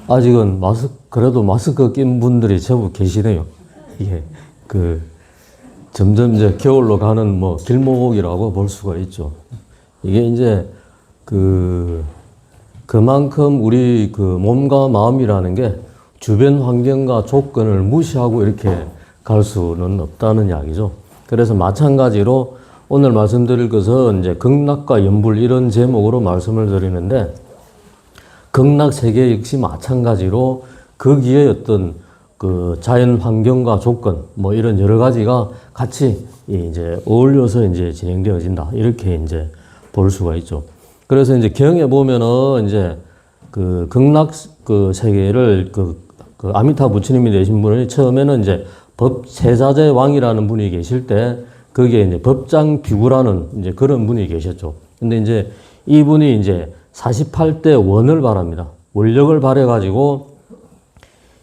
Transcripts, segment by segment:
아직은 그래도 마스크 낀 분들이 제법 계시네요. 이게, 점점 이제 겨울로 가는 뭐 길목이라고 볼 수가 있죠. 이게 이제, 그만큼 우리 몸과 마음이라는 게 주변 환경과 조건을 무시하고 이렇게 갈 수는 없다는 이야기죠. 그래서 마찬가지로 오늘 말씀드릴 것은 이제 극락과 연불 이런 제목으로 말씀을 드리는데, 극락 세계 역시 마찬가지로 거기에 어떤 자연 환경과 조건 뭐 이런 여러 가지가 같이 이제 어울려서 이제 진행되어진다. 이렇게 이제 볼 수가 있죠. 그래서 이제 경에 보면은 이제 극락 세계를 아미타 부처님이 되신 분이 처음에는 이제 세자재 왕이라는 분이 계실 때 거기에 이제 법장 비구라는 이제 그런 분이 계셨죠. 근데 이제 이분이 이제 48대 원을 바랍니다. 원력을 바래가지고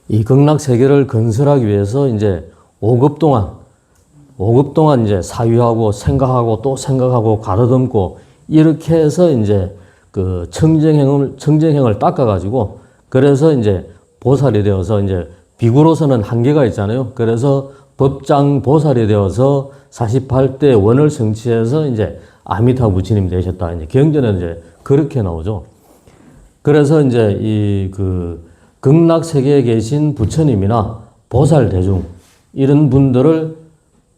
이 극락 세계를 건설하기 위해서 이제 5급 동안 이제 사유하고 생각하고 또 생각하고 가다듬고 이렇게 해서 이제 청정행을 닦아가지고 그래서 이제 보살이 되어서 이제 비구로서는 한계가 있잖아요. 그래서 법장 보살이 되어서 48대 원을 성취해서 이제 아미타 부처님이 되셨다. 이제 경전에는 이제 그렇게 나오죠. 그래서 이제 이 극락 세계에 계신 부처님이나 보살 대중 이런 분들을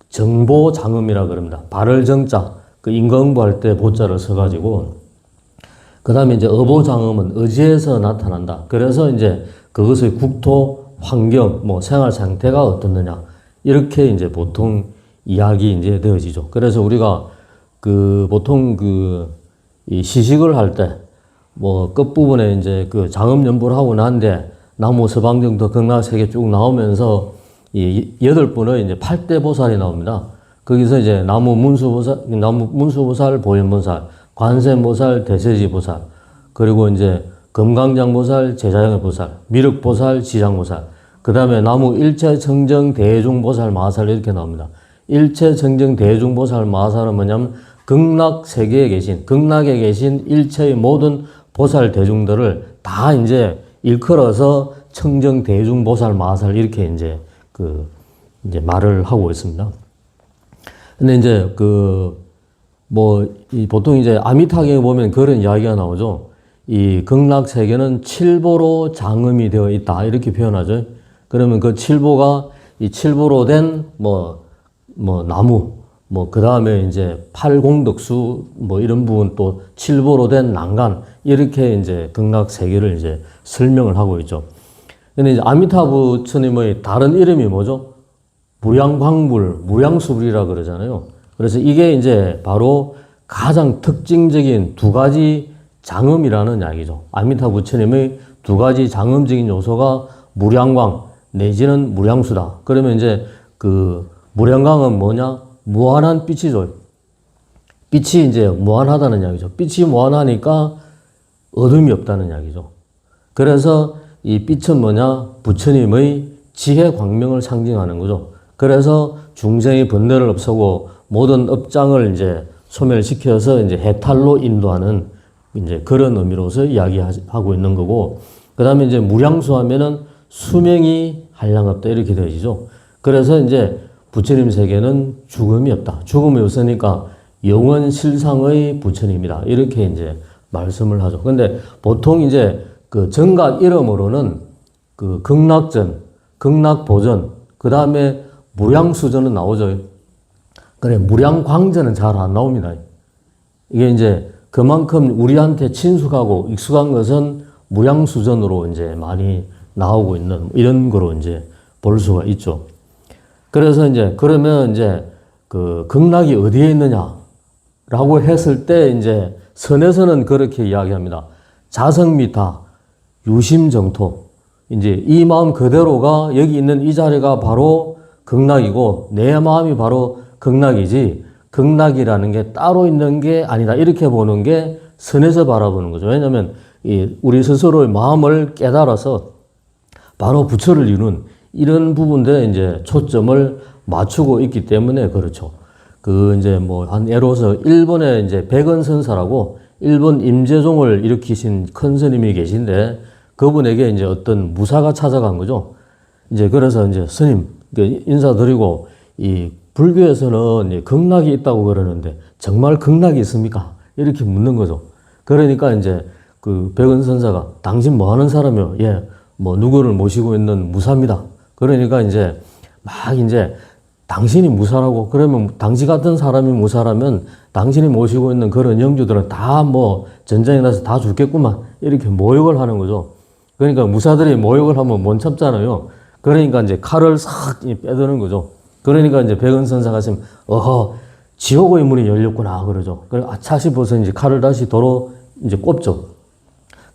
정보장엄이라 그럽니다. 발을 정자, 인과응보할 때 보자를 써가지고 그 다음에 이제 어보장엄은 의지에서 나타난다. 그래서 이제 그것의 국토, 환경, 뭐 생활 상태가 어떻느냐 이렇게 이제 보통 이야기 이제 되어지죠. 그래서 우리가 보통 이 시식을 할 때 뭐 끝부분에 이제 장엄 연보를 하고 난데 나무 서방정도 극락세계 쭉 나오면서 이 8분의 이제 8대 보살이 나옵니다. 거기서 이제 나무 문수보살, 보현보살, 관세보살, 대세지보살, 그리고 이제 금강장보살, 제자영보살, 미륵보살, 지장보살, 그 다음에 나무 일체청정 대중보살 마살 이렇게 나옵니다. 일체청정 대중보살 마살은 뭐냐면 극락세계에 계신 일체의 모든 보살 대중들을 다 이제 일컬어서 청정 대중보살 마살 이렇게 이제 이제 말을 하고 있습니다. 근데 이제 보통 이제 아미타경에 보면 그런 이야기가 나오죠. 이 극락 세계는 칠보로 장엄이 되어 있다. 이렇게 표현하죠. 그러면 그 칠보가 이 칠보로 된 나무, 그 다음에 이제 팔공덕수, 이런 부분 또 칠보로 된 난간, 이렇게 이제 극락 세계를 이제 설명을 하고 있죠. 근데 이제 아미타 부처님의 다른 이름이 뭐죠? 무량광불, 무량수불이라 그러잖아요. 그래서 이게 이제 바로 가장 특징적인 두 가지 장엄이라는 이야기죠. 아미타 부처님의 두 가지 장엄적인 요소가 무량광 내지는 무량수다. 그러면 이제 무량광은 뭐냐? 무한한 빛이죠. 빛이 이제 무한하다는 이야기죠. 빛이 무한하니까 어둠이 없다는 이야기죠. 그래서 이 빛은 뭐냐? 부처님의 지혜 광명을 상징하는 거죠. 그래서 중생의 번뇌를 없애고 모든 업장을 이제 소멸시켜서 이제 해탈로 인도하는 이제 그런 의미로서 이야기하고 있는 거고, 그 다음에 이제 무량수 하면은 수명이 한량없다 이렇게 되어지죠. 그래서 이제 부처님 세계는 죽음이 없다. 죽음이 없으니까 영원 실상의 부처님이다. 이렇게 이제 말씀을 하죠. 근데 보통 이제 정각 이름으로는 극락전, 극락보전, 그 다음에 무량수전은 나오죠. 그래, 무량광전은 잘 안 나옵니다. 이게 이제 그만큼 우리한테 친숙하고 익숙한 것은 무량수전으로 이제 많이 나오고 있는 이런 거로 이제 볼 수가 있죠. 그래서 이제 그러면 이제 극락이 어디에 있느냐라고 했을 때 이제 선에서는 그렇게 이야기합니다. 자성미타, 유심정토. 이제 이 마음 그대로가 여기 있는 이 자리가 바로 극락이고 내 마음이 바로 극락이지 극락이라는 게 따로 있는 게 아니다. 이렇게 보는 게 선에서 바라보는 거죠. 왜냐하면 우리 스스로의 마음을 깨달아서 바로 부처를 이루는 이런 부분들에 이제 초점을 맞추고 있기 때문에 그렇죠. 이제 한 예로서 일본에 이제 백은선사라고 일본 임재종을 일으키신 큰 스님이 계신데 그분에게 이제 어떤 무사가 찾아간 거죠. 이제 그래서 이제 스님 인사드리고 이 불교에서는 이제 극락이 있다고 그러는데 정말 극락이 있습니까? 이렇게 묻는 거죠. 그러니까 이제 그 백은선사가 당신 뭐 하는 사람이요? 예, 뭐 누구를 모시고 있는 무사입니다. 그러니까 이제 막 이제 당신이 무사라고 그러면 당신 같은 사람이 무사라면 당신이 모시고 있는 그런 영주들은 다 뭐 전쟁에 나서 다 죽겠구만 이렇게 모욕을 하는 거죠. 그러니까 무사들이 모욕을 하면 못 참잖아요. 그러니까 이제 칼을 싹 빼드는 거죠. 그러니까 이제 백은선사가 지금 어허 지옥의 문이 열렸구나 그러죠. 그래 아차 싶어서 이제 칼을 다시 도로 이제 꼽죠.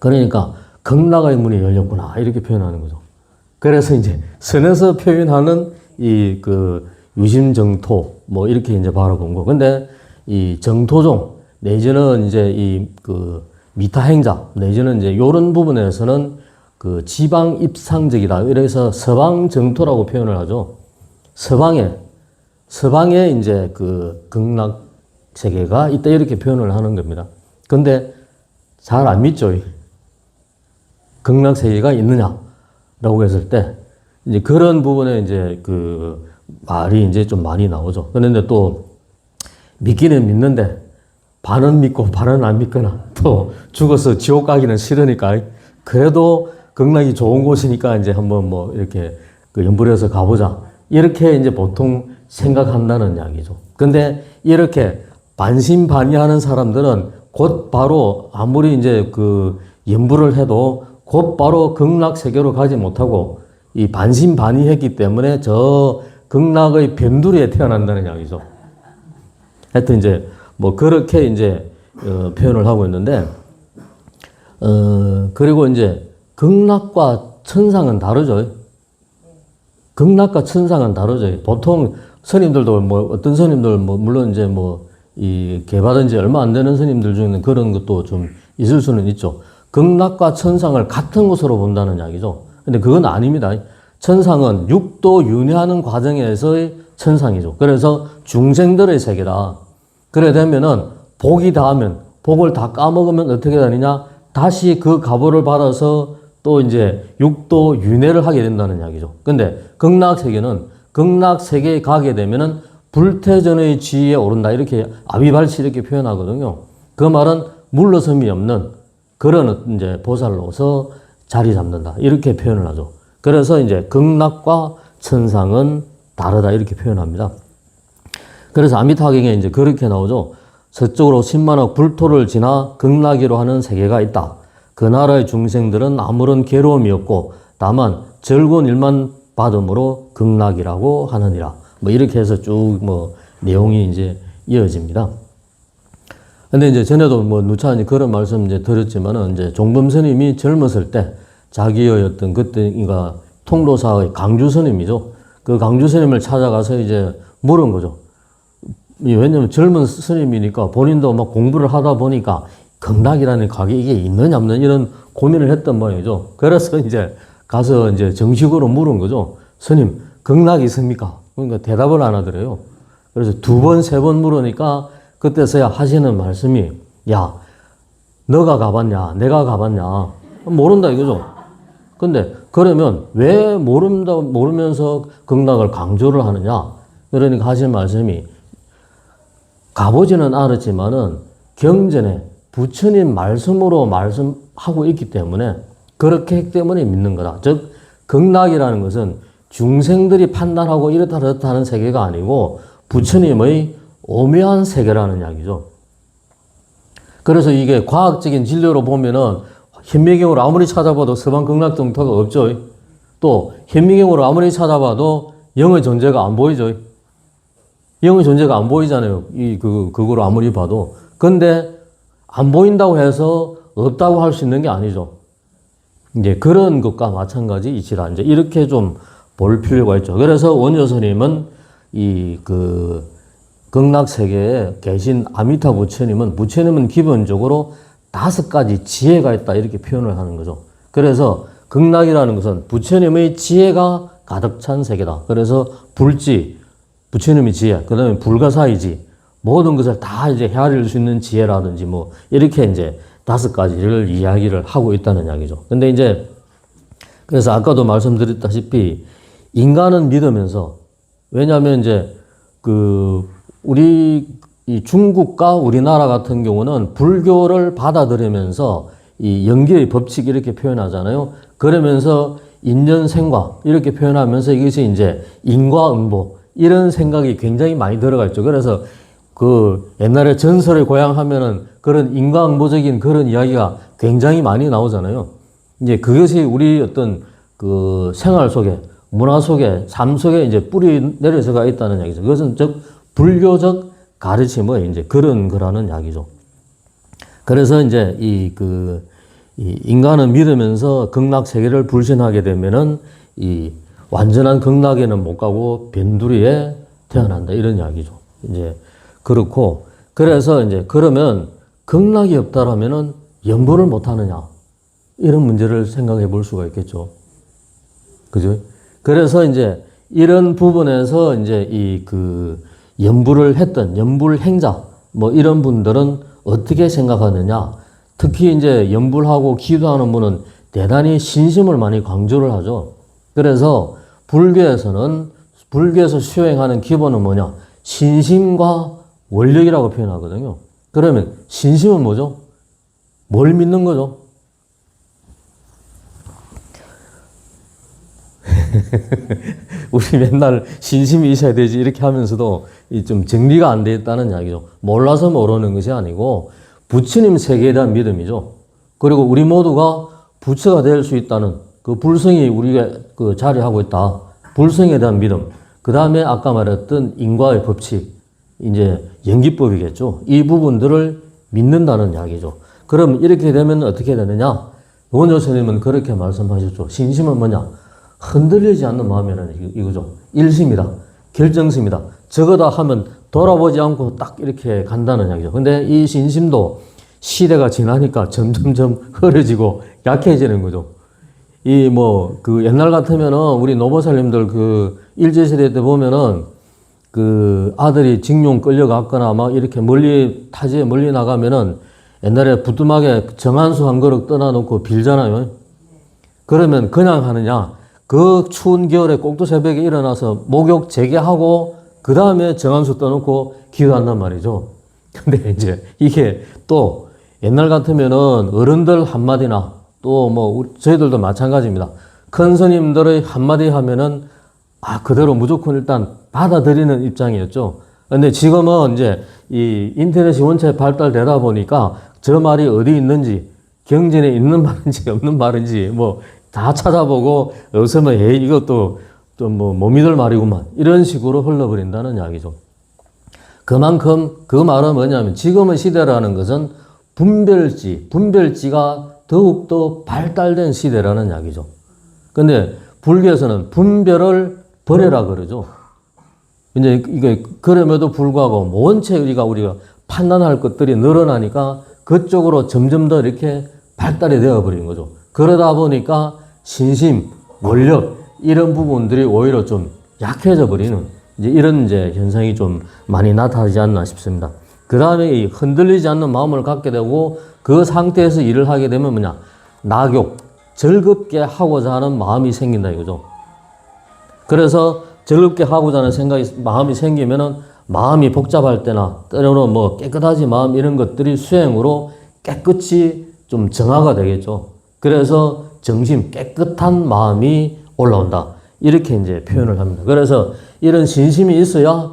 그러니까 극락의 문이 열렸구나 이렇게 표현하는 거죠. 그래서 이제 선에서 표현하는 이 그 유심정토 뭐 이렇게 이제 바라본 거. 근데 이 정토종 내지는 이제 이 그 미타행자 내지는 이제 요런 부분에서는 그 지방 입상적이다. 이래서 서방 정토라고 표현을 하죠. 서방에 이제 그 극락 세계가 있다 이렇게 표현을 하는 겁니다. 근데 잘 안 믿죠. 극락 세계가 있느냐라고 했을 때 이제 그런 부분에 이제 그 말이 이제 좀 많이 나오죠. 그런데 또 믿기는 믿는데 반은 믿고 반은 안 믿거나 또 죽어서 지옥 가기는 싫으니까 그래도 극락이 좋은 곳이니까 이제 한번 뭐 이렇게 그 연불해서 가보자. 이렇게 이제 보통 생각한다는 이야기죠. 근데 이렇게 반신반의하는 사람들은 곧 바로 아무리 이제 그 연불을 해도 곧 바로 극락 세계로 가지 못하고 이 반신반의했기 때문에 저 극락의 변두리에 태어난다는 이야기죠. 하여튼 이제 뭐 그렇게 이제 표현을 하고 있는데 그리고 이제 극락과 천상은 다르죠. 극락과 천상은 다르죠. 보통 스님들도 뭐 어떤 스님들 뭐 물론 이제 뭐 이 개받은 지 얼마 안 되는 스님들 중에는 그런 것도 좀 있을 수는 있죠. 극락과 천상을 같은 것으로 본다는 이야기죠. 근데 그건 아닙니다. 천상은 육도 윤회하는 과정에서의 천상이죠. 그래서 중생들의 세계다. 그래 되면은 복이 닿으면 복을 다 까먹으면 어떻게 되느냐? 다시 그 가보를 받아서 또 이제 육도 윤회를 하게 된다는 이야기죠. 근데 극락 세계는 극락 세계에 가게 되면은 불태전의 지위에 오른다. 이렇게 아비발치 이렇게 표현하거든요. 그 말은 물러섬이 없는 그런 이제 보살로서 자리 잡는다. 이렇게 표현을 하죠. 그래서 이제 극락과 천상은 다르다. 이렇게 표현합니다. 그래서 아미타경에 이제 그렇게 나오죠. 서쪽으로 10만억 불토를 지나 극락이로 하는 세계가 있다. 그 나라의 중생들은 아무런 괴로움이 없고 다만 즐거운 일만 받음으로 극락이라고 하느니라. 뭐 이렇게 해서 쭉 뭐 내용이 이제 이어집니다. 근데 이제 전에도 뭐 누차 그런 말씀 이제 드렸지만은 이제 종범 스님이 젊었을 때 자기의 어떤 그때가 통도사의 강주 스님이죠. 그 강주 스님을 찾아가서 이제 물은 거죠. 왜냐면 젊은 스님이니까 본인도 막 공부를 하다 보니까 극락이라는 가게 이게 있느냐 없느냐 이런 고민을 했던 모양이죠. 그래서 이제 가서 이제 정식으로 물은 거죠. 스님, 극락이 있습니까? 그러니까 대답을 안 하더래요. 그래서 2번, 3번 물으니까 그때서야 하시는 말씀이 야, 너가 가봤냐? 내가 가봤냐? 모른다 이거죠. 근데 그러면 왜 모르면서 극락을 강조를 하느냐? 그러니까 하시는 말씀이 가보지는 않았지만은 경전에 부처님 말씀으로 말씀하고 있기 때문에 그렇기 때문에 믿는 거다. 즉 극락이라는 것은 중생들이 판단하고 이렇다 저렇다 하는 세계가 아니고 부처님의 오묘한 세계라는 이야기죠. 그래서 이게 과학적인 진료로 보면은 현미경으로 아무리 찾아봐도 서방 극락 정토가 없죠. 또 현미경으로 아무리 찾아봐도 영의 존재가 안 보이죠. 영의 존재가 안 보이잖아요. 그거로 아무리 봐도. 근데 안 보인다고 해서 없다고 할 수 있는 게 아니죠. 이제 그런 것과 마찬가지 이치라. 이제 이렇게 좀 볼 필요가 있죠. 그래서 원효 스님은 극락 세계에 계신 아미타 부처님은 기본적으로 5가지 지혜가 있다. 이렇게 표현을 하는 거죠. 그래서 극락이라는 것은 부처님의 지혜가 가득 찬 세계다. 그래서 불지, 부처님의 지혜, 그 다음에 불가사의지, 모든 것을 다 이제 헤아릴 수 있는 지혜라든지 뭐, 이렇게 이제 5가지를 이야기를 하고 있다는 이야기죠. 근데 이제 그래서 아까도 말씀드렸다시피 인간은 믿으면서, 왜냐하면 이제 우리 이 중국과 우리나라 같은 경우는 불교를 받아들이면서 이 연기의 법칙 이렇게 표현하잖아요. 그러면서 인연생과 이렇게 표현하면서 이것이 이제 인과응보 이런 생각이 굉장히 많이 들어가 있죠. 그래서 옛날에 전설의 고향 하면은 그런 인과응보적인 그런 이야기가 굉장히 많이 나오잖아요. 이제 그것이 우리 어떤 생활 속에, 문화 속에, 삶 속에 이제 뿌리 내려서가 있다는 이야기죠. 그것은 즉 불교적 가르침의 이제 그런 거라는 이야기죠. 그래서 이제 이 인간은 믿으면서 극락 세계를 불신하게 되면은 이 완전한 극락에는 못 가고 변두리에 태어난다 이런 이야기죠. 이제 그렇고, 그래서 이제 그러면 극락이 없다라면은 연보를 못 하느냐 이런 문제를 생각해 볼 수가 있겠죠. 그죠? 그래서 이제 이런 부분에서 이제 연부를 했던 연불 행자 뭐 이런 분들은 어떻게 생각하느냐. 특히 이제 연불하고 기도하는 분은 대단히 신심을 많이 강조를 하죠. 그래서 불교에서 수행하는 기본은 뭐냐? 신심과 원력이라고 표현하거든요. 그러면 신심은 뭐죠? 뭘 믿는 거죠? 우리 맨날 신심이 있어야 되지 이렇게 하면서도 좀 정리가 안 돼 있다는 이야기죠. 몰라서 모르는 것이 아니고 부처님 세계에 대한 믿음이죠. 그리고 우리 모두가 부처가 될 수 있다는 그 불성이 우리가 자리하고 있다. 불성에 대한 믿음. 그 다음에 아까 말했던 인과의 법칙, 이제 연기법이겠죠. 이 부분들을 믿는다는 이야기죠. 그럼 이렇게 되면 어떻게 되느냐? 원효 스님은 그렇게 말씀하셨죠. 신심은 뭐냐? 흔들리지 않는 마음이라는 이거죠. 일심이다. 결정심이다. 저거다 하면 돌아보지 않고 딱 이렇게 간다는 이야기죠. 근데 이 신심도 시대가 지나니까 점점점 흐려지고 약해지는 거죠. 옛날 같으면은 우리 노보살님들 일제시대 때 보면은 아들이 징용 끌려갔거나 막 이렇게 타지에 멀리 나가면은 옛날에 부뚜막에 정한수 한 그릇 떠나놓고 빌잖아요. 그러면 그냥 하느냐? 그 추운 겨울에 꼭두 새벽에 일어나서 목욕 재개하고 그 다음에 정한수 떠놓고 기도한단 말이죠. 근데 이제 이게 또 옛날 같으면은 어른들 한마디나 또 저희들도 마찬가지입니다. 큰 스님들의 한마디 하면은 그대로 무조건 일단 받아들이는 입장이었죠. 근데 지금은 이제 이 인터넷이 원체 발달되다 보니까 저 말이 어디 있는지, 경전에 있는 말인지 없는 말인지 다 찾아보고 어서면 이것도 좀 못 믿을 말이구만 이런 식으로 흘러버린다는 이야기죠. 그만큼 그 말은 뭐냐면 지금의 시대라는 것은 분별지가 더욱더 발달된 시대라는 이야기죠. 근데 불교에서는 분별을 버려라 그러죠. 이제 이게 그럼에도 불구하고 원체 우리가 판단할 것들이 늘어나니까 그쪽으로 점점 더 이렇게 발달이 되어버린 거죠. 그러다 보니까 신심, 원력 이런 부분들이 오히려 좀 약해져 버리는 이런 현상이 좀 많이 나타나지 않나 싶습니다. 그 다음에 이 흔들리지 않는 마음을 갖게 되고 그 상태에서 일을 하게 되면 뭐냐? 낙욕, 즐겁게 하고자 하는 마음이 생긴다 이거죠. 그래서 즐겁게 하고자 하는 마음이 생기면은 마음이 복잡할 때나 때로는 깨끗하지 마음 이런 것들이 수행으로 깨끗이 좀 정화가 되겠죠. 그래서 정심, 깨끗한 마음이 올라온다. 이렇게 이제 표현을 합니다. 그래서 이런 신심이 있어야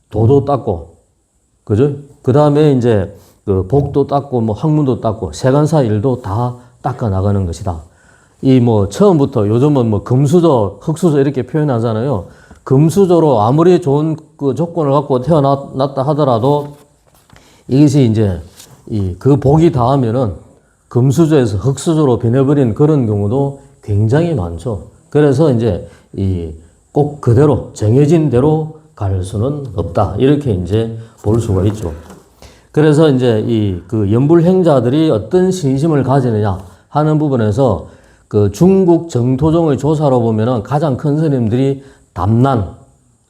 도도 닦고, 그죠? 그 다음에 이제 복도 닦고, 학문도 닦고, 세간사 일도 다 닦아 나가는 것이다. 처음부터 요즘은 금수저, 흙수저 이렇게 표현하잖아요. 금수저로 아무리 좋은 조건을 갖고 태어났다 하더라도 이것이 이제 그 복이 닿으면은 금수저에서 흙수저로 변해버린 그런 경우도 굉장히 많죠. 그래서 이제 꼭 그대로 정해진 대로 갈 수는 없다. 이렇게 이제 볼 수가 있죠. 그래서 이제 연불행자들이 어떤 신심을 가지느냐 하는 부분에서 중국 정토종의 조사로 보면은 가장 큰 스님들이 담난,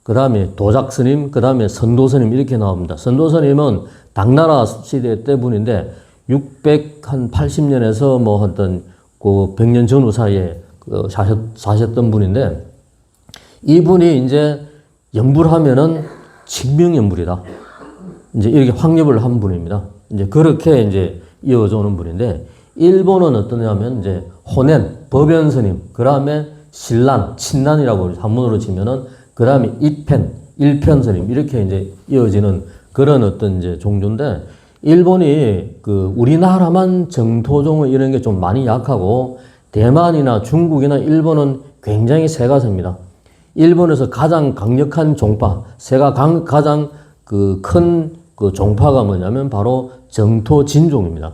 그 다음에 도작 스님, 그 다음에 선도 스님 이렇게 나옵니다. 선도 스님은 당나라 시대 때 분인데 680년에서 100년 전후 사이에 사셨던 분인데, 이분이 이제 연불 하면은 칙명연불이다. 이제 이렇게 확립을 한 분입니다. 이제 그렇게 이제 이어져 오는 분인데, 일본은 어떠냐면 이제 호넨, 법연스님, 그 다음에 신란, 친란이라고 한문으로 치면은 그 다음에 이펜, 일편스님 이렇게 이제 이어지는 그런 어떤 이제 종교인데, 일본이 그 우리나라만 정토종의 이런 게 좀 많이 약하고 대만이나 중국이나 일본은 굉장히 세가 셉니다. 일본에서 가장 강력한 종파, 가장 그 큰 그 종파가 뭐냐면 바로 정토진종입니다.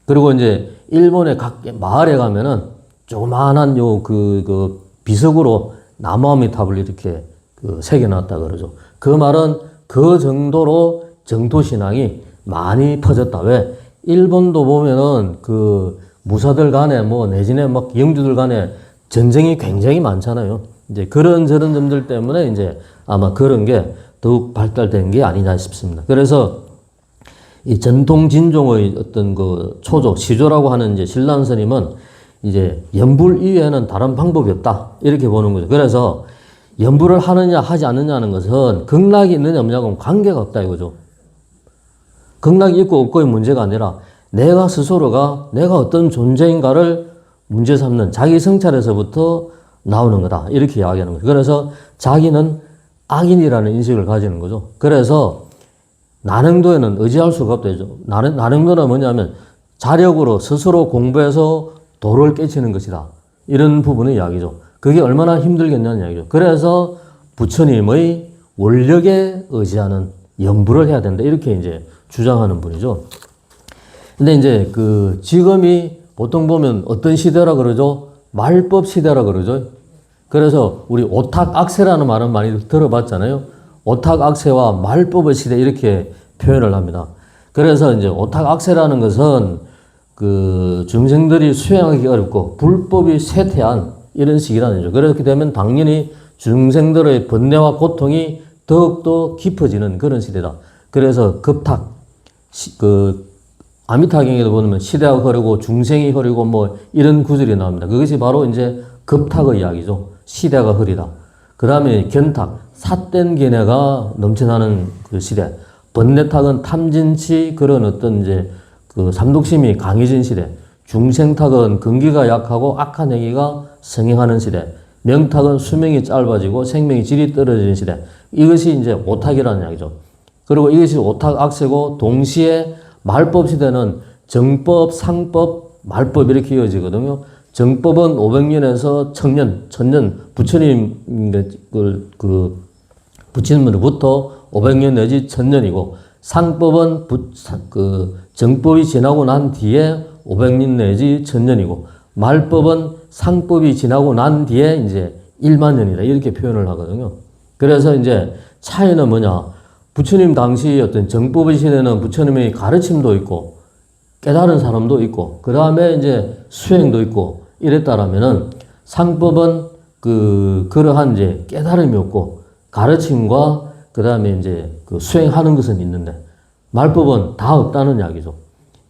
그리고 이제 일본의 각 마을에 가면은 조그만한 그 비석으로 나무아미탑을 이렇게 그 새겨놨다 그러죠. 그 말은 그 정도로 정토신앙이 많이 퍼졌다. 왜? 일본도 보면은 그 무사들 간에 뭐 내지는 막 영주들 간에 전쟁이 굉장히 많잖아요. 이제 그런 저런 점들 때문에 이제 아마 그런 게 더욱 발달된 게 아니냐 싶습니다. 그래서 이 전통 진종의 어떤 그 초조, 시조라고 하는 이제 신란 스님은 이제 연불 이외에는 다른 방법이 없다. 이렇게 보는 거죠. 그래서 연불을 하느냐 하지 않느냐는 것은 극락이 있느냐 없느냐하고는 관계가 없다 이거죠. 극락이 있고 없고의 문제가 아니라 내가 스스로가 내가 어떤 존재인가를 문제 삼는 자기 성찰에서부터 나오는 거다. 이렇게 이야기하는 거죠. 그래서 자기는 악인이라는 인식을 가지는 거죠. 그래서 난행도에는 의지할 수가 없다. 난행도는 뭐냐면 자력으로 스스로 공부해서 도를 깨치는 것이다. 이런 부분의 이야기죠. 그게 얼마나 힘들겠냐는 이야기죠. 그래서 부처님의 원력에 의지하는 연불을 해야 된다. 이렇게 이제 주장하는 분이죠. 근데 이제 그 지금이 보통 보면 어떤 시대라 그러죠? 말법 시대라 그러죠. 그래서 우리 오탁악세라는 말은 많이 들어봤잖아요. 오탁악세와 말법의 시대 이렇게 표현을 합니다. 그래서 이제 오탁악세라는 것은 그 중생들이 수행하기 어렵고 불법이 쇠퇴한 이런 시기라는 거죠. 그렇게 되면 당연히 중생들의 번뇌와 고통이 더욱더 깊어지는 그런 시대다. 그래서 급탁, 아미타경에도 보면 시대가 흐르고 중생이 흐르고 뭐 이런 구절이 나옵니다. 그것이 바로 이제 급탁의 이야기죠. 시대가 흐리다. 그 다음에 견탁, 삿된 견해가 넘쳐나는 그 시대. 번뇌탁은 탐진치 그런 어떤 이제 그 삼독심이 강해진 시대. 중생탁은 근기가 약하고 악한 행위가 성행하는 시대. 명탁은 수명이 짧아지고 생명의 질이 떨어지는 시대. 이것이 이제 오탁이라는 이야기죠. 그리고 이것이 오탁악세고 동시에 말법 시대는 정법, 상법, 말법 이렇게 이어지거든요. 정법은 500년에서 1000년, 부처님으로부터 500년 내지 1000년이고, 상법은 정법이 지나고 난 뒤에 500년 내지 1000년이고, 말법은 상법이 지나고 난 뒤에 이제 1만 년이다. 이렇게 표현을 하거든요. 그래서 이제 차이는 뭐냐. 부처님 당시 어떤 정법의 시대는 부처님의 가르침도 있고, 깨달은 사람도 있고, 그 다음에 이제 수행도 있고, 이랬다라면은 상법은 그러한 이제 깨달음이 없고, 가르침과 그 다음에 이제 그 수행하는 것은 있는데, 말법은 다 없다는 이야기죠.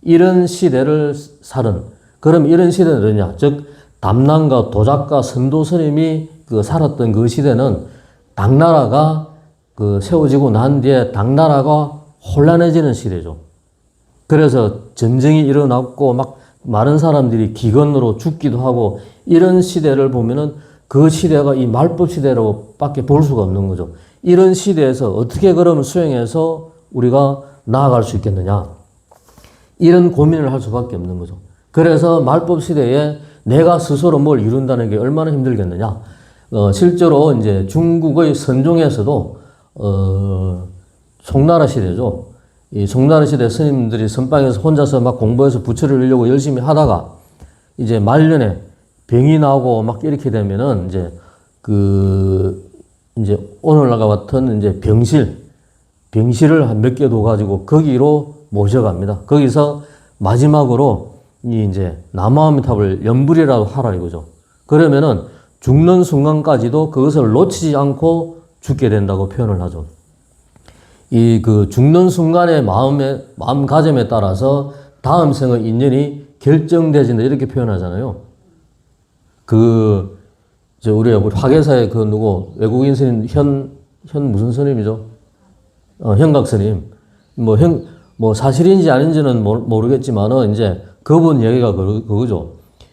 이런 시대를 그럼 이런 시대는 뭐냐? 즉, 담랑과 도작가 선도 스님이 살았던 그 시대는 당나라가 세워지고 난 뒤에 당나라가 혼란해지는 시대죠. 그래서 전쟁이 일어났고 막 많은 사람들이 기근으로 죽기도 하고 이런 시대를 보면은 그 시대가 이 말법 시대로 밖에 볼 수가 없는 거죠. 이런 시대에서 어떻게 그러면 수행해서 우리가 나아갈 수 있겠느냐. 이런 고민을 할 수밖에 없는 거죠. 그래서 말법 시대에 내가 스스로 뭘 이룬다는 게 얼마나 힘들겠느냐. 실제로 이제 중국의 선종에서도 송나라 시대죠. 이 송나라 시대 스님들이 선방에서 혼자서 막 공부해서 부처를 이루려고 열심히 하다가 이제 말년에 병이 나고 막 이렇게 되면은 이제 오늘날과 같은 이제 병실을 한 몇 개 둬가지고 거기로 모셔갑니다. 거기서 마지막으로 이제 나무아미탑을 연불이라도 하라 이거죠. 그러면은 죽는 순간까지도 그것을 놓치지 않고 죽게 된다고 표현을 하죠. 죽는 순간의 마음가짐에 따라서 다음 생의 인연이 결정되진다 이렇게 표현하잖아요. 우리 화계사의 외국인 스님, 무슨 스님이죠? 현각 스님. 사실인지 아닌지는 모르겠지만은, 이제, 그분 얘기가 그거죠.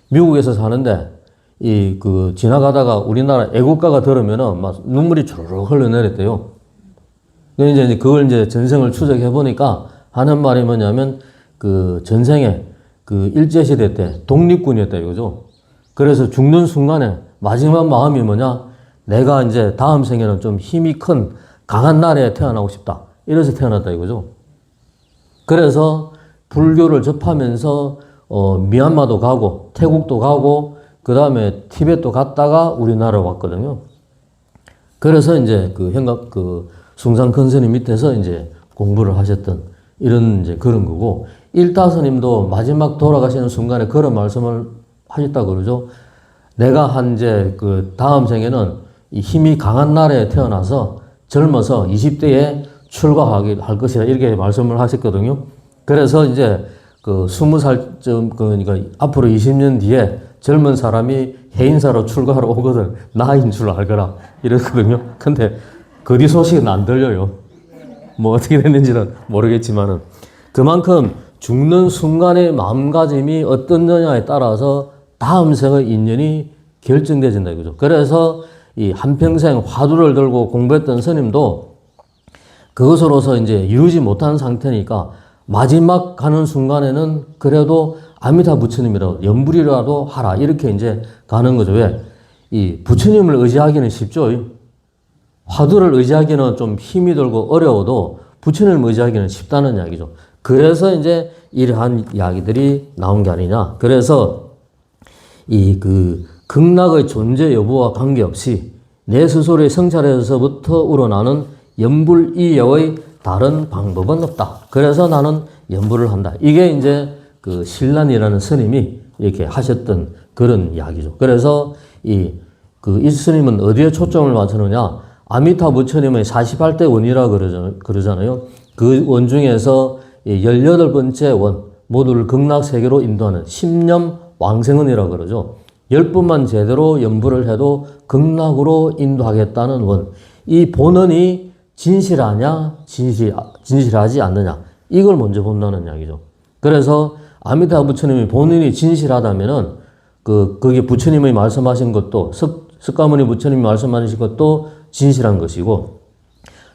미국에서 사는데, 지나가다가 우리나라 애국가가 들으면은 막 눈물이 주르륵 흘러내렸대요. 이제 그걸 이제 전생을 추적해 보니까 하는 말이 뭐냐면, 전생에 일제시대 때 독립군이었다 이거죠. 그래서 죽는 순간에 마지막 마음이 뭐냐? 내가 이제 다음 생에는 좀 힘이 큰 강한 나라에 태어나고 싶다. 이래서 태어났다 이거죠. 그래서 불교를 접하면서 미얀마도 가고 태국도 가고 그 다음에 티벳도 갔다가 우리나라로 왔거든요. 그래서 이제 숭상 큰 스님 밑에서 이제 공부를 하셨던 이런 이제 그런 거고, 일타 스님도 마지막 돌아가시는 순간에 그런 말씀을 하셨다 그러죠. 내가 이제 다음 생에는 이 힘이 강한 나라에 태어나서 젊어서 20대에 출가할 것이다. 이렇게 말씀을 하셨거든요. 그래서 이제 20살쯤, 그러니까 앞으로 20년 뒤에 젊은 사람이 해인사로 출가하러 오거든. 나인 줄 알거라. 이랬거든요. 근데 그 뒤 소식은 안 들려요. 어떻게 됐는지는 모르겠지만은. 그만큼 죽는 순간의 마음가짐이 어떠느냐에 따라서 다음 생의 인연이 결정되진다 이거죠. 그래서 이 한평생 화두를 들고 공부했던 스님도 그것으로서 이제 이루지 못한 상태니까 마지막 가는 순간에는 그래도 아미타 부처님이라도 연불이라도 하라. 이렇게 이제 가는 거죠. 왜? 이 부처님을 의지하기는 쉽죠. 화두를 의지하기는 좀 힘이 들고 어려워도 부처님을 의지하기는 쉽다는 이야기죠. 그래서 이제 이러한 이야기들이 나온 게 아니냐. 그래서 극락의 존재 여부와 관계없이 내 스스로의 성찰에서부터 우러나는 연불이여의 다른 방법은 없다. 그래서 나는 연불을 한다. 이게 이제 신란이라는 스님이 이렇게 하셨던 그런 이야기죠. 그래서 이 스님은 어디에 초점을 맞추느냐? 아미타 부처님의 48대 원이라 그러잖아요. 그 원 중에서 18번째 원, 모두를 극락세계로 인도하는 십념 왕생원이라고 그러죠. 10분만 제대로 연불을 해도 극락으로 인도하겠다는 원. 이 본원이 진실하냐, 진실하지 않느냐. 이걸 먼저 본다는 이야기죠. 그래서 아미타 부처님이 본인이 진실하다면은 거기 부처님이 말씀하신 것도 석가모니 부처님이 말씀하신 것도 진실한 것이고,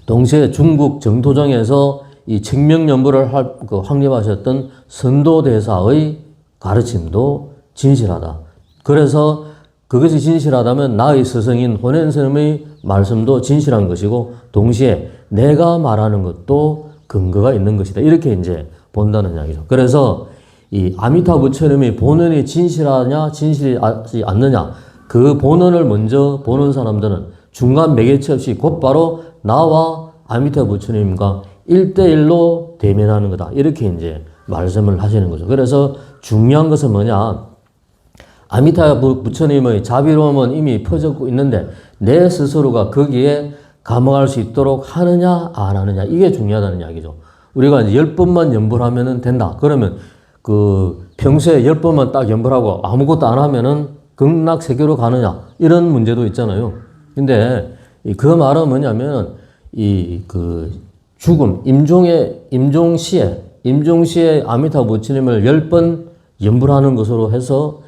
동시에 중국 정토정에서 이 청명연불을 확립하셨던 선도대사의 가르침도 진실하다. 그래서 그것이 진실하다면 나의 스승인 혼현스님의 말씀도 진실한 것이고, 동시에 내가 말하는 것도 근거가 있는 것이다. 이렇게 이제 본다는 이야기죠. 그래서 이 아미타 부처님이 본원이 진실하냐, 진실하지 않느냐, 그 본원을 먼저 보는 사람들은 중간 매개체 없이 곧바로 나와 아미타 부처님과 1대1로 대면하는 거다. 이렇게 이제 말씀을 하시는 거죠. 그래서 중요한 것은 뭐냐? 아미타 부처님의 자비로움은 이미 퍼졌고 있는데 내 스스로가 거기에 감흥할 수 있도록 하느냐, 안 하느냐. 이게 중요하다는 이야기죠. 우리가 이제 10번만 연불하면 된다. 그러면 평소에 10번만 딱 연불하고 아무것도 안 하면은 극락세계로 가느냐. 이런 문제도 있잖아요. 근데 그 말은 뭐냐면 죽음, 임종시에 아미타 부처님을 10번 연불하는 것으로 해서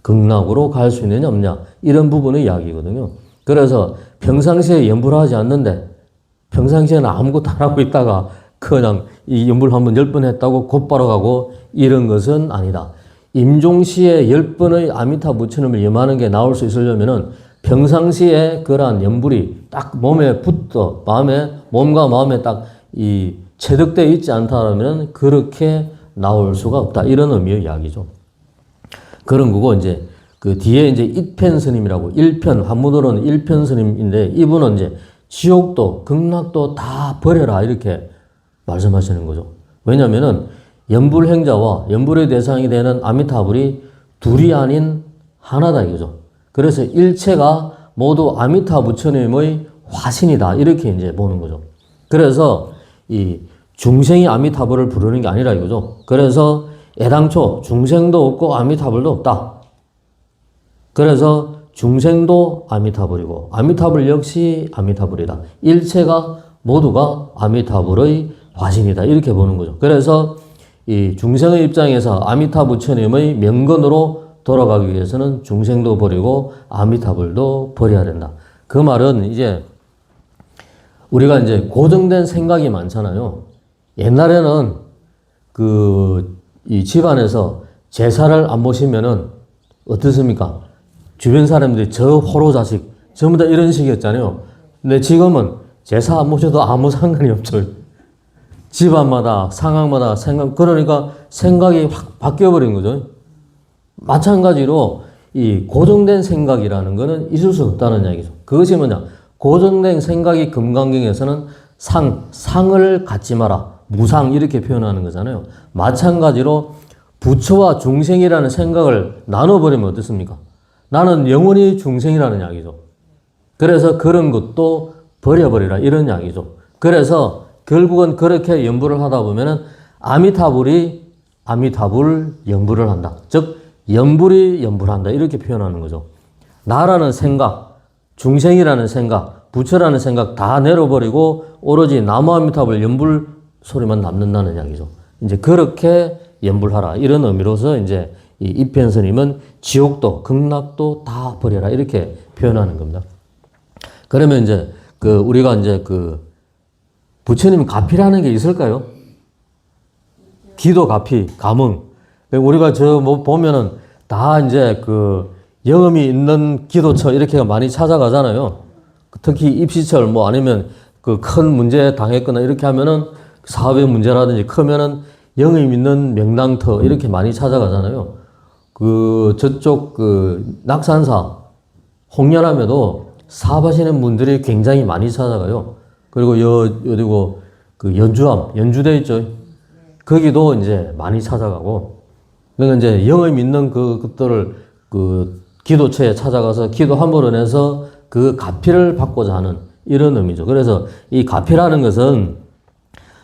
극락으로 갈 수 있느냐 없냐. 이런 부분의 이야기거든요. 그래서 평상시에 연불하지 않는데 평상시에는 아무것도 안 하고 있다가 그냥 이 연불 한번 10번 했다고 곧바로 가고 이런 것은 아니다. 임종시에 10번의 아미타 부처님을 염하는 게 나올 수 있으려면은 평상시에 그러한 연불이 딱 몸에 붙어 몸과 마음에 딱 체득되어 있지 않다면 그렇게 나올 수가 없다. 이런 의미의 이야기죠. 그런 거고, 이제 그 뒤에 이제 it편 스님이라고 1편, 한문으로는 1편 스님인데 이분은 이제 지옥도 극락도 다 버려라. 이렇게 말씀하시는 거죠. 왜냐면은 연불행자와 연불의 대상이 되는 아미타불이 둘이 아닌 하나다 이거죠. 그래서 일체가 모두 아미타 부처님의 화신이다. 이렇게 이제 보는 거죠. 그래서 이 중생이 아미타불을 부르는 게 아니라 이거죠. 그래서 애당초 중생도 없고 아미타불도 없다. 그래서 중생도 아미타불이고 아미타불 역시 아미타불이다. 일체가 모두가 아미타불의 화신이다. 이렇게 보는 거죠. 그래서 이 중생의 입장에서 아미타 부처님의 명건으로 돌아가기 위해서는 중생도 버리고 아미타불도 버려야 된다. 그 말은 이제 우리가 이제 고정된 생각이 많잖아요. 옛날에는 이 집안에서 제사를 안 모시면은 어떻습니까? 주변 사람들이 저 호로 자식 전부 다 이런 식이었잖아요. 근데 지금은 제사 안 모셔도 아무 상관이 없죠. 집안마다 상황마다 그러니까 생각이 확 바뀌어버린 거죠. 마찬가지로 이 고정된 생각이라는 거는 있을 수 없다는 얘기죠. 그것이 뭐냐? 고정된 생각이 금강경에서는 상을 갖지 마라. 무상 이렇게 표현하는 거잖아요. 마찬가지로 부처와 중생이라는 생각을 나눠버리면 어떻습니까? 나는 영원히 중생이라는 이야기죠. 그래서 그런 것도 버려버리라 이런 이야기죠. 그래서 결국은 그렇게 연부를 하다 보면은 아미타불이 아미타불 연부를 한다. 즉 연불이 연부를 한다 이렇게 표현하는 거죠. 나라는 생각, 중생이라는 생각, 부처라는 생각 다 내려버리고 오로지 나무 아미타불 연불 소리만 남는다는 이야기죠. 이제 그렇게 연불하라 이런 의미로서 이제 이 입변스님은 지옥도 극락도 다 버려라 이렇게 표현하는 겁니다. 그러면 이제 우리가 이제 부처님 가피라는 게 있을까요? 기도 가피, 감흥. 우리가 보면은 다 이제 영음이 있는 기도처 이렇게 많이 찾아가잖아요. 특히 입시철 아니면 큰 문제 당했거나 이렇게 하면은 사업의 문제라든지 크면은 영음 있는 명당터 이렇게 많이 찾아가잖아요. 저쪽 낙산사 홍련암에도 사업하시는 분들이 굉장히 많이 찾아가요. 그리고 어디고 연주암, 연주대 있죠. 거기도 이제 많이 찾아가고. 그러니까 이제 영을 믿는 것들을 기도처에 찾아가서 기도 함으로 해서 그 가피를 받고자 하는 이런 의미죠. 그래서 이 가피라는 것은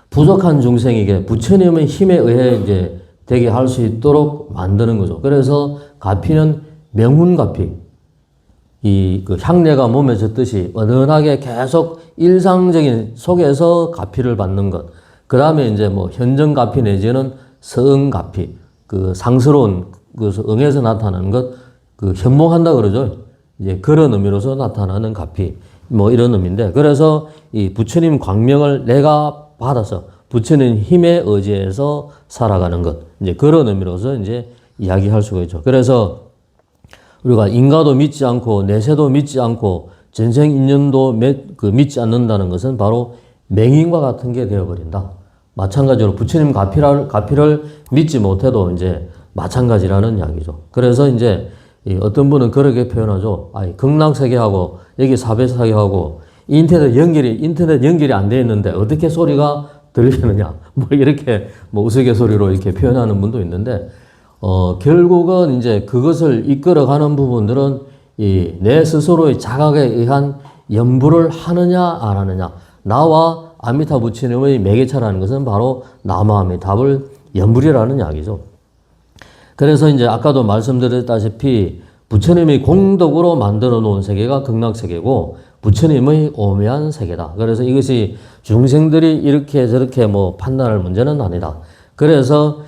부족한 중생에게 부처님의 힘에 의해 이제 되게 할 수 있도록 만드는 거죠. 그래서 가피는 명운가피. 향내가 몸에 젖듯이 은은하게 계속 일상적인 속에서 가피를 받는 것. 그 다음에 이제 현정가피 내지는 서응가피. 상스러운 응에서 나타나는 것. 현몽한다 그러죠. 이제 그런 의미로서 나타나는 가피. 이런 의미인데. 그래서 이 부처님 광명을 내가 받아서 부처님 힘에 의지해서 살아가는 것. 이제 그런 의미로서 이제 이야기할 수가 있죠. 그래서 우리가 인가도 믿지 않고 내세도 믿지 않고 전생 인연도 믿지 않는다는 것은 바로 맹인과 같은 게 되어버린다. 마찬가지로 부처님 가피를 믿지 못해도 이제 마찬가지라는 이야기죠. 그래서 이제 어떤 분은 그렇게 표현하죠. 극락세계하고 여기 사배세계하고 인터넷 연결이 안 되어 있는데 어떻게 소리가 들리느냐. 이렇게 우스갯소리로 이렇게 표현하는 분도 있는데 결국은 이제 그것을 이끌어가는 부분들은 내 스스로의 자각에 의한 연부를 하느냐 안 하느냐. 나와 아미타 부처님의 매개차라는 것은 바로 나무아미타불 연불이라는 이야기죠. 그래서 이제 아까도 말씀드렸다시피 부처님이 공덕으로 만들어 놓은 세계가 극락세계고 부처님의 오묘한 세계다. 그래서 이것이 중생들이 이렇게 저렇게 판단할 문제는 아니다. 그래서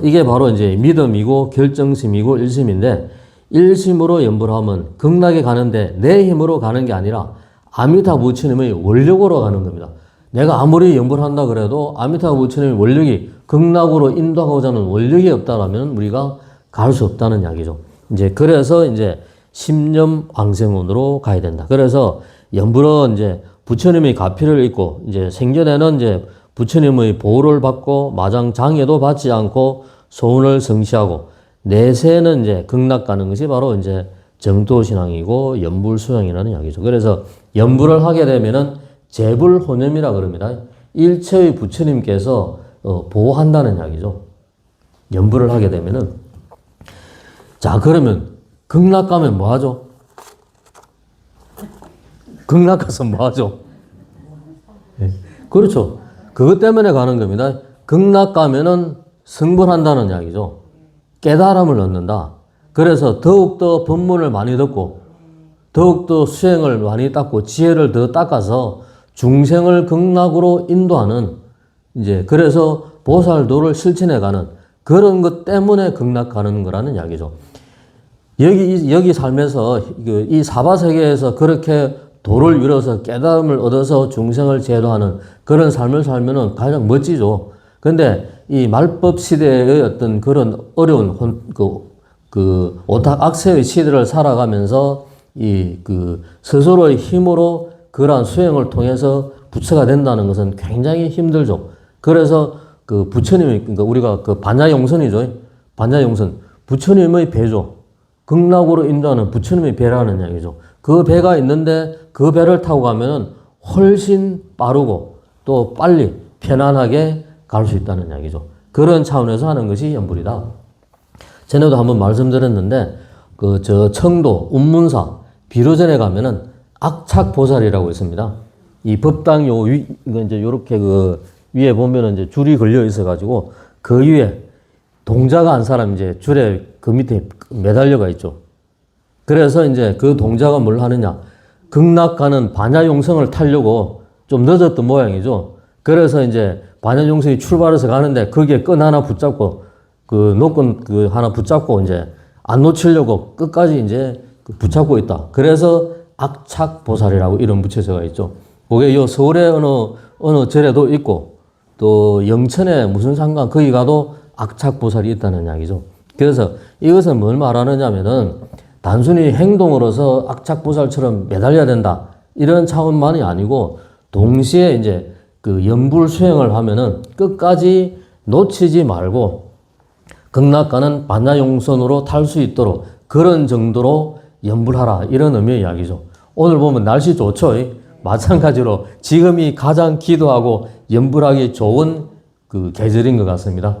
이게 바로 이제 믿음이고 결정심이고 일심인데 일심으로 연불하면 극락에 가는데 내 힘으로 가는 게 아니라 아미타 부처님의 원력으로 가는 겁니다. 내가 아무리 연불한다 그래도 아미타 부처님의 원력이 극락으로 인도하고자 하는 원력이 없다라면 우리가 갈 수 없다는 이야기죠. 이제 그래서 이제 심념 왕생운으로 가야 된다. 그래서 연불은 이제 부처님의 가피를 입고 이제 생전에는 이제 부처님의 보호를 받고 마장 장애도 받지 않고 소원을 성취하고 내세는 이제 극락 가는 것이 바로 이제 정도신앙이고 연불수양이라는 이야기죠. 그래서 연불을 하게 되면은 재불혼념이라 그럽니다. 일체의 부처님께서 보호한다는 이야기죠. 연불을 하게 되면은. 자, 그러면 극락 가면 뭐 하죠? 극락 가서 뭐 하죠? 네. 그렇죠. 그것 때문에 가는 겁니다. 극락 가면은 성불한다는 이야기죠. 깨달음을 얻는다. 그래서 더욱더 법문을 많이 듣고 더욱더 수행을 많이 닦고 지혜를 더 닦아서 중생을 극락으로 인도하는 이제 그래서 보살도를 실천해가는 그런 것 때문에 극락 가는 거라는 이야기죠. 여기 살면서 이 사바세계에서 그렇게 도를 이뤄서 깨달음을 얻어서 중생을 제도하는 그런 삶을 살면은 가장 멋지죠. 근데 이 말법 시대의 어떤 그런 어려운 오탁 악세의 시대를 살아가면서 스스로의 힘으로 그러한 수행을 통해서 부처가 된다는 것은 굉장히 힘들죠. 그래서 부처님이, 그러니까 우리가 반야용선이죠. 반야용선. 부처님의 배죠. 극락으로 인도하는 부처님의 배라는 이야기죠. 그 배가 있는데 그 배를 타고 가면은 훨씬 빠르고 또 빨리 편안하게 갈 수 있다는 이야기죠. 그런 차원에서 하는 것이 연불이다. 전에도 한번 말씀드렸는데, 청도, 운문사, 비로전에 가면은 악착보살이라고 있습니다. 이 법당 이제 요렇게 위에 보면은 이제 줄이 걸려 있어가지고 그 위에 동자가 한 사람 이제 줄에 그 밑에 매달려가 있죠. 그래서 이제 그 동자가 뭘 하느냐. 극락 가는 반야용성을 타려고 좀 늦었던 모양이죠. 그래서 이제 반야용성이 출발해서 가는데 거기에 끈 하나 붙잡고 노끈 하나 붙잡고 이제 안 놓치려고 끝까지 이제 붙잡고 있다. 그래서 악착보살이라고 이름 붙여져가 있죠. 그게 요 서울에 어느 절에도 있고 또 영천에 무슨 상관 거기 가도 악착보살이 있다는 이야기죠. 그래서 이것은 뭘 말하느냐면은 단순히 행동으로서 악착보살처럼 매달려야 된다. 이런 차원만이 아니고 동시에 이제 연불 수행을 하면은 끝까지 놓치지 말고 극락 가는 반야용선으로 탈 수 있도록 그런 정도로 연불하라. 이런 의미의 이야기죠. 오늘 보면 날씨 좋죠? 마찬가지로 지금이 가장 기도하고 연불하기 좋은 계절인 것 같습니다.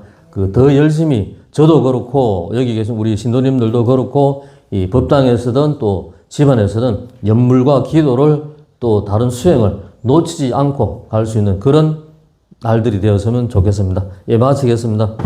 더 열심히 저도 그렇고 여기 계신 우리 신도님들도 그렇고 이 법당에서든 또 집안에서든 연물과 기도를 또 다른 수행을 놓치지 않고 갈 수 있는 그런 날들이 되었으면 좋겠습니다. 예, 마치겠습니다.